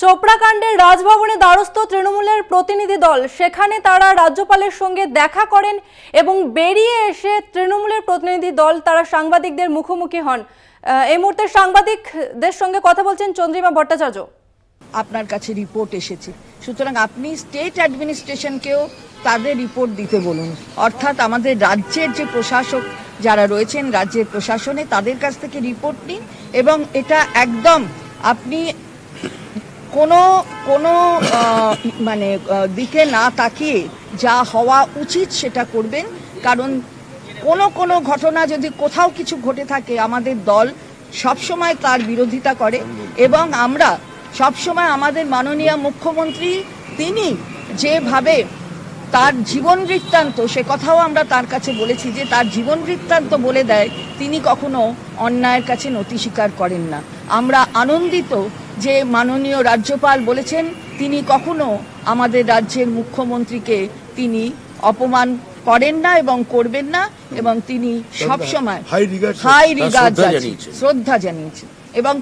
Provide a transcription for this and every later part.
চোপড়া কাণ্ডে রাজভবনে দ্বারস্থ তৃণমূলের প্রতিনিধি দল, সেখানে তারা রাজ্যপালের সঙ্গে দেখা করেন এবং বেরিয়ে এসে তৃণমূলের প্রতিনিধি দল তারা সাংবাদিকদের মুখোমুখি হন। এই মুহূর্তে সাংবাদিকদের সঙ্গে কথা বলছেন চন্দ্রিমা ভট্টাচার্য। আপনার কাছে রিপোর্ট এসেছে, সুতরাং আপনি স্টেট অ্যাডমিনিস্ট্রেশনকেও তাদের রিপোর্ট দিতে বলুন। অর্থাৎ আমাদের রাজ্যের যে প্রশাসক যারা রয়েছেন রাজ্যের প্রশাসনে, তাদের কাছ থেকে রিপোর্ট নিন এবং এটা একদম আপনি কোনো কোনো মানে দিকে না তাকিয়ে যা হওয়া উচিত সেটা করবেন। কারণ কোনো ঘটনা যদি কোথাও কিছু ঘটে থাকে, আমাদের দল সবসময় তার বিরোধিতা করে এবং আমরা সবসময় আমাদের মাননীয় মুখ্যমন্ত্রী তিনি যেভাবে তার জীবন বৃত্তান্ত, সে কথাও আমরা তার কাছে বলেছি যে তার জীবন বৃত্তান্ত বলে দেয়, তিনি কখনো অন্যায়ের কাছে নতি স্বীকার করেন না। আমরা আনন্দিত যে মাননীয় রাজ্যপাল বলেছেন তিনি কখনো আমাদের রাজ্যের মুখ্যমন্ত্রীকে তিনি অপমান করেন না এবং করবেন না, এবং তিনি সবসময় হাই রিগার্ড শ্রদ্ধা জানিয়েছেন এবং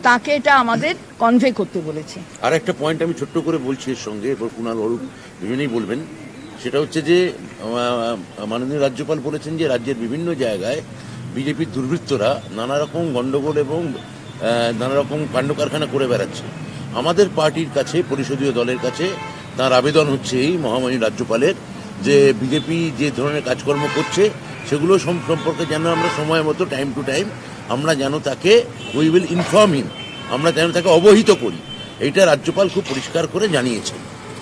তাকে এটা আমাদের কনভে করতে বলেছে। আর একটা পয়েন্ট আমি ছোট্ট করে বলছি এর সঙ্গে, এবার কুণাল অরূপ দুজনেই বলবেন। সেটা হচ্ছে যে মাননীয় রাজ্যপাল বলেছেন যে রাজ্যের বিভিন্ন জায়গায় বিজেপির দুর্বৃত্তরা নানা রকম গন্ডগোল এবং নানা রকম কাণ্ড কারখানা করে বেড়াচ্ছে। আমাদের পার্টির কাছে, পরিষদীয় দলের কাছে তার আবেদন হচ্ছে এই মহামান্য রাজ্যপালের, যে বিজেপি যে ধরনের কাজকর্ম করছে সেগুলো সম্পর্কে যেন আমরা সময় মতো টাইম টু টাইম আমরা যেন তাকে উই উইল ইনফর্ম হিম, আমরা যেন তাকে অবহিত করি। এইটা রাজ্যপাল খুব পরিষ্কার করে জানিয়েছেন।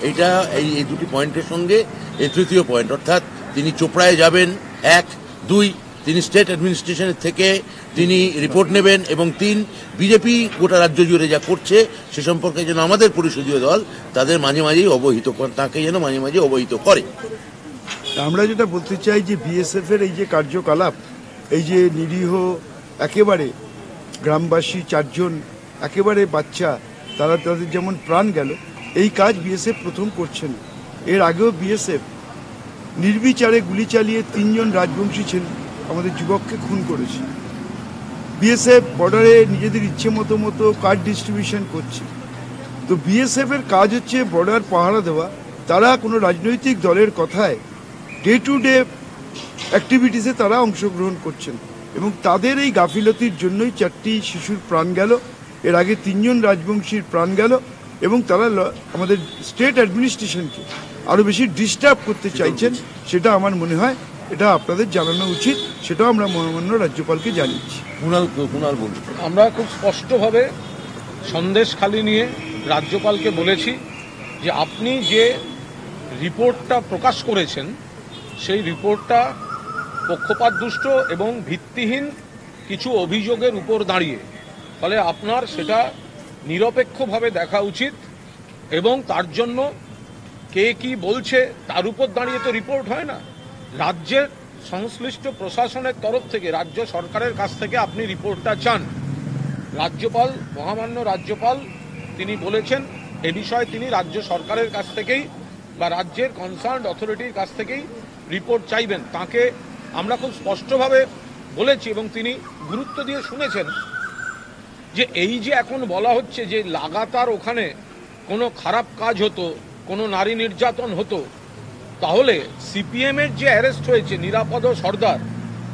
এইটা এই দুটি পয়েন্টের সঙ্গে এই তৃতীয় পয়েন্ট, অর্থাৎ তিনি চোপড়ায় যাবেন, 1, 2 তিনি স্টেট অ্যাডমিনিস্ট্রেশনের থেকে তিনি রিপোর্ট নেবেন, এবং 3 বিজেপি গোটা রাজ্য জুড়ে যা করছে সে সম্পর্কে যেন আমাদের পরিষদীয় দল তাদের মাঝে মাঝেই অবহিত করে, তাকে যেন মাঝে মাঝে অবহিত করে। আমরা যেটা বলতে চাই যে বিএসএফ এর এই যে কার্যকলাপ, এই যে নিরীহ একেবারে গ্রামবাসী 4 জন একেবারে বাচ্চা, তাদের যেমন প্রাণ গেল, এই কাজ বিএসএফ প্রথম করছেন। এর আগেও বিএসএফ নির্বিচারে গুলি চালিয়ে 3 জন রাজবংশী ছেলে আমাদের যুবককে খুন করেছে। বিএসএফ বর্ডারে নিজেদের ইচ্ছে মতো কার্ড ডিস্ট্রিবিউশন করছে। তো বিএসএফ এর কাজ হচ্ছে বর্ডার পাহারা দেওয়া। তারা কোনো রাজনৈতিক দলের কথায় ডে টু ডে অ্যাক্টিভিটিসে তারা অংশগ্রহণ করছেন, এবং তাদের এই গাফিলতির জন্যই 4টি শিশুর প্রাণ গেল। এর আগে 3 জন রাজবংশীর প্রাণ গেল, এবং তারা আমাদের স্টেট অ্যাডমিনিস্ট্রেশনকে আরও বেশি ডিস্টার্ব করতে চাইছেন। সেটা আমার মনে হয় এটা আপনাদের জানানো উচিত, সেটাও আমরা মহামান্য রাজ্যপালকে জানিয়েছি। কুণাল বলুন। আমরা খুব স্পষ্টভাবে সন্দেশখালি নিয়ে রাজ্যপালকে বলেছি যে আপনি যে রিপোর্টটা প্রকাশ করেছেন সেই রিপোর্টটা পক্ষপাতদুষ্ট এবং ভিত্তিহীন কিছু অভিযোগের উপর দাঁড়িয়ে, ফলে আপনার সেটা নিরপেক্ষভাবে দেখা উচিত, এবং তার জন্য কে কি বলছে তার উপর দাঁড়িয়ে তো রিপোর্ট হয় না। রাজ্যের সংশ্লিষ্ট প্রশাসনের তরফ থেকে, রাজ্য সরকারের কাছ থেকে আপনি রিপোর্টটা চান। রাজ্যপাল, মহামান্য রাজ্যপাল তিনি বলেছেন এ বিষয়ে তিনি রাজ্য সরকারের কাছ থেকেই বা রাজ্যের কনসার্নড অথরিটির কাছ থেকেই রিপোর্ট চাইবেন। তাকে আমরা খুব স্পষ্টভাবে বলেছি এবং তিনি গুরুত্ব দিয়ে শুনেছেন যে এই যে এখন বলা হচ্ছে যে লাগাতার ওখানে কোনো খারাপ কাজ হতো, কোনো নারী নির্যাতন হতো, তাহলে সিপিএমের যে অ্যারেস্ট হয়েছে নিরাপদ সর্দার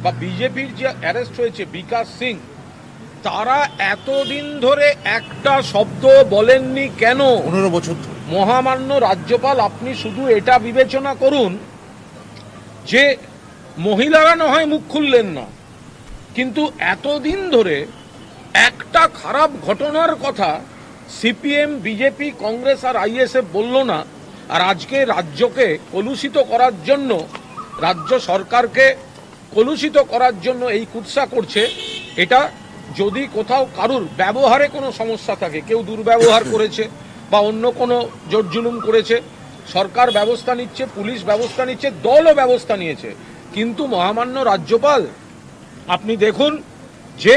বা বিজেপির যে অ্যারেস্ট হয়েছে বিকাশ সিং, তারা এতদিন ধরে একটা শব্দ বলেননি কেন? 15 বছর। মহামান্য রাজ্যপাল, আপনি শুধু এটা বিবেচনা করুন যে মহিলারা না হয় মুখ খুললেন না, কিন্তু এতদিন ধরে একটা খারাপ ঘটনার কথা সিপিএম, বিজেপি, কংগ্রেস আর আইএসএফ বলল না, আর আজকে রাজ্যকে কলুষিত করার জন্য, রাজ্য সরকারকে কলুষিত করার জন্য এই কুৎসা করছে। এটা যদি কোথাও কারুর ব্যবহারে কোনো সমস্যা থাকে, কেউ দুর্ব্যবহার করেছে বা অন্য কোনো জোর জুলুম করেছে, সরকার ব্যবস্থা নিচ্ছে, পুলিশ ব্যবস্থা নিচ্ছে, দলও ব্যবস্থা নিয়েছে, কিন্তু মহামান্য রাজ্যপাল আপনি দেখুন যে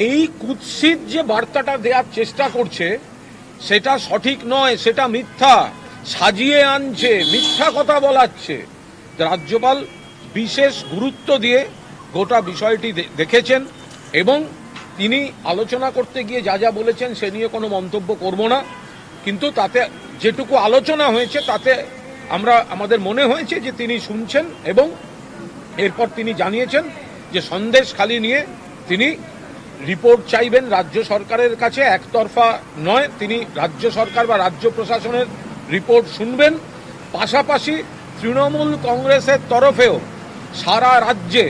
এই কুৎসিত যে বার্তাটা দেওয়ার চেষ্টা করছে সেটা সঠিক নয়, সেটা মিথ্যা, সাজিয়ে আনছে, মিথ্যা কথা বলাচ্ছে। রাজ্যপাল বিশেষ গুরুত্ব দিয়ে গোটা বিষয়টি দেখেছেন এবং তিনি আলোচনা করতে গিয়ে যা যা বলেছেন সে নিয়ে কোনো মন্তব্য করব না, কিন্তু তাতে যেটুকু আলোচনা হয়েছে তাতে আমাদের মনে হয়েছে যে তিনি শুনছেন এবং এরপর তিনি জানিয়েছেন যে সন্দেশখালি নিয়ে তিনি রিপোর্ট চাইবেন রাজ্য সরকারের কাছে, একতরফা নয়, তিনি রাজ্য সরকার বা রাজ্য প্রশাসনের রিপোর্ট শুনবেন। পাশাপাশি তৃণমূল কংগ্রেসের তরফেও সারা রাজ্যে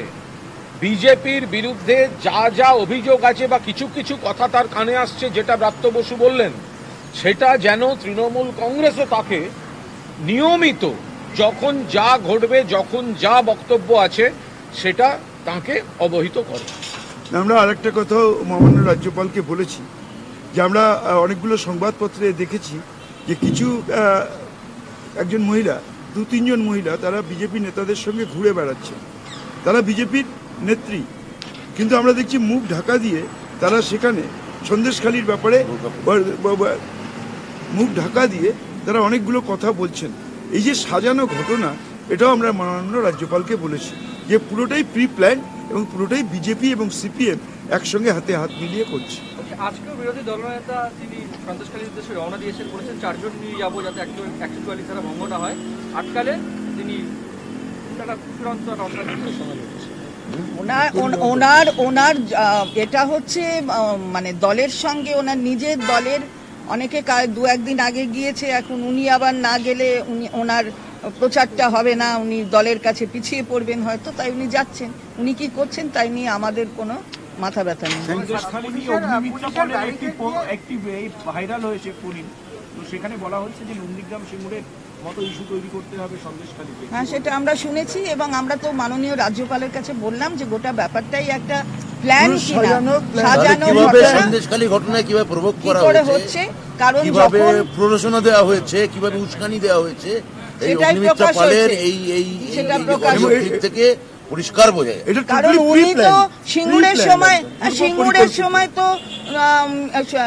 বিজেপির বিরুদ্ধে যা যা অভিযোগ আছে বা কিছু কিছু কথা তার কানে আসছে, যেটা ব্রাত্য বসু বললেন, সেটা যেন তৃণমূল কংগ্রেসও তাকে নিয়মিত যখন যা ঘটবে, যখন যা বক্তব্য আছে সেটা তাকে অবহিত করে। আমরা আরেকটা কথাও মহামান্য রাজ্যপালকে বলেছি যে আমরা অনেকগুলো সংবাদপত্রে দেখেছি যে কিছু একজন মহিলা, 2-3 জন মহিলা তারা বিজেপি নেতাদের সঙ্গে ঘুরে বেড়াচ্ছে, তারা বিজেপির নেত্রী, কিন্তু আমরা দেখছি মুখ ঢাকা দিয়ে তারা সেখানে সন্দেশখালির ব্যাপারে মুখ ঢাকা দিয়ে তারা অনেকগুলো কথা বলছেন। এই যে সাজানো ঘটনা, এটাও আমরা মাননীয় রাজ্যপালকে বলেছি যে পুরোটাই প্রি প্ল্যান এবং পুরোটাই বিজেপি এবং সিপিএম একসঙ্গে হাতে হাত মিলিয়ে করছে। আজকেও বিরোধী দলনেতা তিনি সন্দেশখালীর উদ্দেশ্যে রওনা দিয়েছেন, বলেছেন 4 জন নিয়ে যাবো যাতে 144 ধারা ভঙ্গ না হয়। আটকালে তিনি ওনার এটা হচ্ছে মানে দলের সঙ্গে ওনার নিজের দলের অনেকে 2-1 দিন আগে গিয়েছে, এখন উনি আবার না গেলে ওনার প্রচারটা হবে না, উনি দলের কাছে পিছিয়ে পড়বেন হয়তো, তাই উনি যাচ্ছেন। উনি কি করছেন তাই নিয়ে আমাদের কোনো মাথা ব্যথা নেই। একটি ভাইরাল হয়েছে ফোন, তো সেখানে বলা হচ্ছে যে নন্দীগ্রাম সিঙ্গুরের মতো ইস্যু তৈরি করতে হবে সন্দেশখালীতে। হ্যাঁ, সেটা আমরা শুনেছি এবং আমরা তো মাননীয় রাজ্যপালের কাছে বললাম যে গোটা ব্যাপারটাই একটা প্ল্যান, সাজানো সন্দেশখালী ঘটনায় কিভাবে প্রভোগ করা হচ্ছে, কারণ কিভাবে প্ররোচনা দেওয়া হয়েছে, কিভাবে উস্কানি দেওয়া হয়েছে, এই অগ্নিমিত্রা পালের এই থেকে পরিষ্কার বোঝা যায়। কারণ উনি তো সিঙ্গুরের সময় তো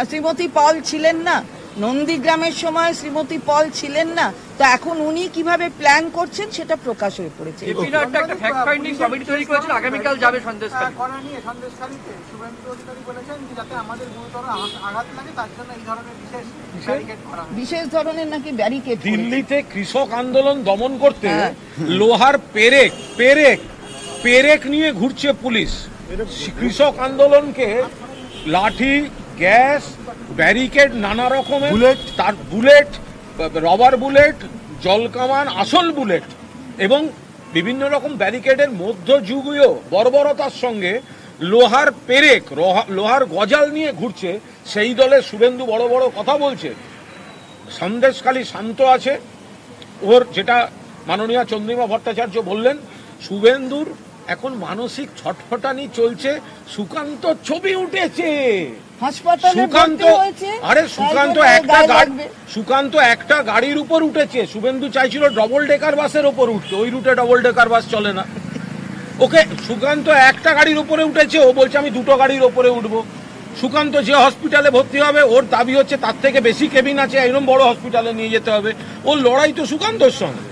শ্রীমতী পল ছিলেন না, নন্দীগ্রামের সময় শ্রীমতী পল ছিলেন না, তো এখন উনি কিভাবে প্ল্যান করছেন সেটা প্রকাশ হয়ে পড়েছে। আগামীকাল যাবে সন্দেশখালী। বিশেষ ধরনের নাকি ব্যারিকেড। দিল্লিতে কৃষক আন্দোলন দমন করতে লোহার পেরেক নিয়ে ঘুরছে পুলিশ। কৃষক আন্দোলনকে লাঠি, গ্যাস, ব্যারিকেড, নানা রকমের তার বুলেট, রবার বুলেট, জলকামান, আসল বুলেট এবং বিভিন্ন রকম ব্যারিকেডের মধ্যযুগীয় বর্বরতার সঙ্গে লোহার পেরেক, লোহার গজাল নিয়ে ঘুরছে। সেই দলের শুভেন্দু বড় বড় কথা বলছে। সন্দেশখালী শান্ত আছে, ওর যেটা মাননীয় চন্দ্রিমা ভট্টাচার্য বললেন, শুভেন্দুর এখন মানসিক ছটফটানি চলছে। সুকান্ত ছবি উঠেছে, সুকান্ত একটা গাড়ির উপর উঠেছে। শুভেন্দু চাইছিল ডবল ডেকার বাসের উপর উঠতে, ওই রুটে ডবল ডেকার বাস চলে না। ওকে, সুকান্ত একটা গাড়ির উপরে উঠেছে, ও বলছে আমি 2টো গাড়ির উপরে উঠবো। সুকান্ত যে হসপিটালে ভর্তি হবে, ওর দাবি হচ্ছে তার থেকে বেশি কেবিন আছে, এরকম বড় হসপিটালে নিয়ে যেতে হবে। ওর লড়াই তো সুকান্তর সঙ্গে।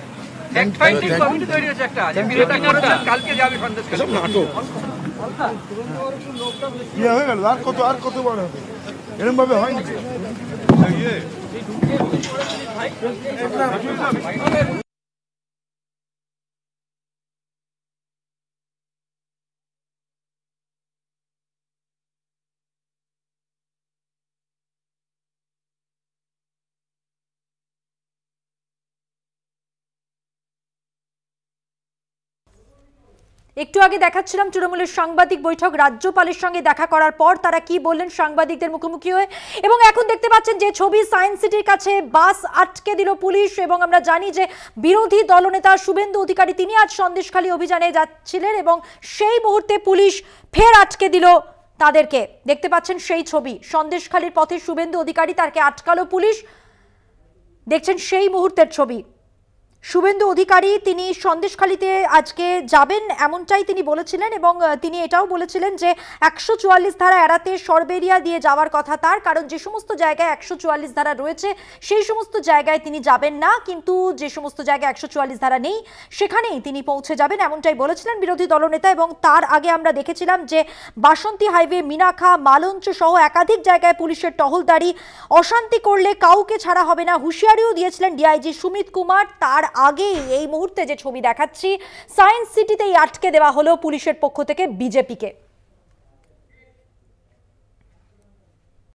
আর কত বড় হবে, এরকম ভাবে হয় না। একটু আগে দেখাচ্ছিলাম তৃণমূলের সাংবাদিক বৈঠক, রাজ্যপালের সঙ্গে দেখা করার পর তারা কি বললেন সাংবাদিকদের মুখোমুখি হয়ে। এবং এখন দেখতে পাচ্ছেন যে ছবি, সায়েন্স সিটির কাছে বাস আটকে দিল পুলিশ। এবং আমরা জানি যে বিরোধী দলনেতা শুভেন্দু অধিকারী তিনি আজ সন্দেশখালী অভিযানে যাচ্ছিলেন এবং সেই মুহূর্তে পুলিশ ফের আটকে দিল তাদেরকে। দেখতে পাচ্ছেন সেই ছবি, সন্দেশখালীর পথে শুভেন্দু অধিকারী, তাকে আটকালো পুলিশ। দেখছেন সেই মুহূর্তের ছবি। শুভেন্দু অধিকারী তিনি সন্দেশখালীতে আজকে যাবেন এমনটাই তিনি বলেছিলেন, এবং তিনি এটাও বলেছিলেন যে 144 ধারা এড়াতে সরবেরিয়া দিয়ে যাওয়ার কথা তার, কারণ যে সমস্ত জায়গায় 144 ধারা রয়েছে সেই সমস্ত জায়গায় তিনি যাবেন না, কিন্তু যে সমস্ত জায়গায় 144 ধারা নেই সেখানেই তিনি পৌঁছে যাবেন, এমনটাই বলেছিলেন বিরোধী দলনেতা। এবং তার আগে আমরা দেখেছিলাম যে বাসন্তী হাইওয়ে, মিনাখা, মালঞ্চ সহ একাধিক জায়গায় পুলিশের টহলদারি, অশান্তি করলে কাউকে ছাড়া হবে না হুঁশিয়ারিও দিয়েছিলেন ডিআইজি সুমিত কুমার। তার আগে এই মুহূর্তে যে ছবি দেখাচ্ছি, সায়েন্স সিটিতেই আটকে দেওয়া হলো পুলিশের পক্ষ থেকে বিজেপিকে।